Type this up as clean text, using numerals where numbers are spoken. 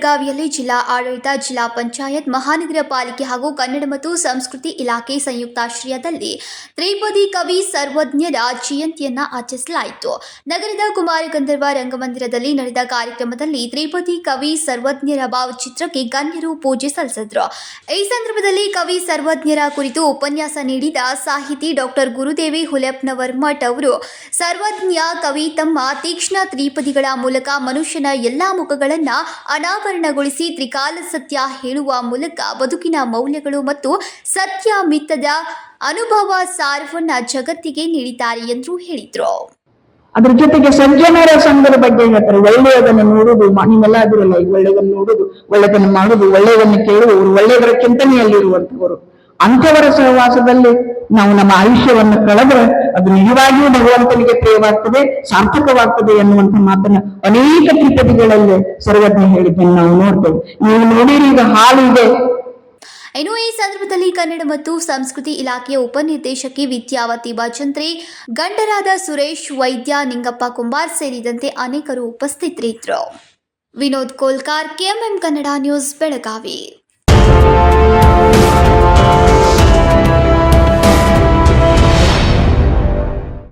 ಬೆಳಗಾವಿಯಲ್ಲಿ ಜಿಲ್ಲಾ ಆಡಳಿತ, ಜಿಲ್ಲಾ ಪಂಚಾಯತ್, ಮಹಾನಗರ ಪಾಲಿಕೆ ಹಾಗೂ ಕನ್ನಡ ಮತ್ತು ಸಂಸ್ಕೃತಿ ಇಲಾಖೆ ಸಂಯುಕ್ತಾಶ್ರಯದಲ್ಲಿ ತ್ರಿಪದಿ ಕವಿ ಸರ್ವಜ್ಞರ ಜಯಂತಿಯನ್ನು ಆಚರಿಸಲಾಯಿತು. ನಗರದ ಕುಮಾರ ಗಂಧರ್ವ ರಂಗಮಂದಿರದಲ್ಲಿ ನಡೆದ ಕಾರ್ಯಕ್ರಮದಲ್ಲಿ ತ್ರಿಪದಿ ಕವಿ ಸರ್ವಜ್ಞರ ಭಾವಚಿತ್ರಕ್ಕೆ ಗಣ್ಯರು ಪೂಜೆ ಸಲ್ಲಿಸಿದರು. ಈ ಸಂದರ್ಭದಲ್ಲಿ ಕವಿ ಸರ್ವಜ್ಞರ ಕುರಿತು ಉಪನ್ಯಾಸ ನೀಡಿದ ಸಾಹಿತಿ ಡಾಕ್ಟರ್ ಗುರುದೇವಿ ಹುಲೆಪ್ಪನವರ ಮಠ್ ಅವರು, ಸರ್ವಜ್ಞ ಕವಿ ತಮ್ಮ ತೀಕ್ಷ್ಣ ತ್ರಿಪದಿಗಳ ಮೂಲಕ ಮನುಷ್ಯನ ಎಲ್ಲಾ ಮುಖಗಳನ್ನು ಅನಾವರಣಗೊಳಿಸಿ ತ್ರಿಕಾಲ ಸತ್ಯ ಹೇಳುವ ಮೂಲಕ ಬದುಕಿನ ಮೌಲ್ಯಗಳು ಮತ್ತು ಸತ್ಯ ಮಿತ್ತದ ಅನುಭವ ಸಾರವನ್ನ ಜಗತ್ತಿಗೆ ನೀಡಿದ್ದಾರೆ ಎಂದು ಹೇಳಿದರು. ಅದ್ರ ಜೊತೆಗೆ ಸಜ್ಜನರ ಸಂಘದ ಬಗ್ಗೆ ಹೇಳ್ತಾರೆ. ಒಳ್ಳೆಯದನ್ನು ನೋಡುವುದು, ನೀವೆಲ್ಲ ಅದಿರಲ್ಲ, ಈ ಒಳ್ಳೆಯದನ್ನು ನೋಡುದು, ಒಳ್ಳೆಯದನ್ನು ಮಾಡುದು, ಒಳ್ಳೆಯದನ್ನು ಕೇಳುವವರು, ಒಳ್ಳೆಯದರ ಚಿಂತನೆಯಲ್ಲಿರುವಂತವರು, ಅಂಥವರ ಸಹವಾಸದಲ್ಲಿ ನಾವು ನಮ್ಮ ಆಯುಷ್ಯವನ್ನು ಕಳೆದ್ರೆ ಅದು ನಿಜವಾಗಿಯೂ ಭಗವಂತನಿಗೆ ಪ್ರಿಯವಾಗ್ತದೆ, ಸಾರ್ಥಕವಾಗ್ತದೆ ಎನ್ನುವಂತ ಮಾತನ್ನ ಅನೇಕ ತ್ರಿಪದಿಗಳಲ್ಲಿ ಸರ್ವಜ್ಞ ಹೇಳಿದ್ದನ್ನು ನಾವು ನೋಡ್ತೇವೆ. ನೀವು ನೋಡಿರಿ, ಈಗ ಹಾಲು ಇದೆ. ಇನ್ನು ಈ ಸಂದರ್ಭದಲ್ಲಿ ಕನ್ನಡ ಮತ್ತು ಸಂಸ್ಕೃತಿ ಇಲಾಖೆಯ ಉಪನಿರ್ದೇಶಕಿ ವಿದ್ಯಾವತಿ ಭಜಂತ್ರಿ, ಗಂಡರಾದ ಸುರೇಶ್ ವೈದ್ಯ, ನಿಂಗಪ್ಪ ಕುಂಬಾರ್ ಸೇರಿದಂತೆ ಅನೇಕರು ಉಪಸ್ಥಿತರಿದ್ದರು. Vinod Kolkar, KMM Kannada news, Belagavi.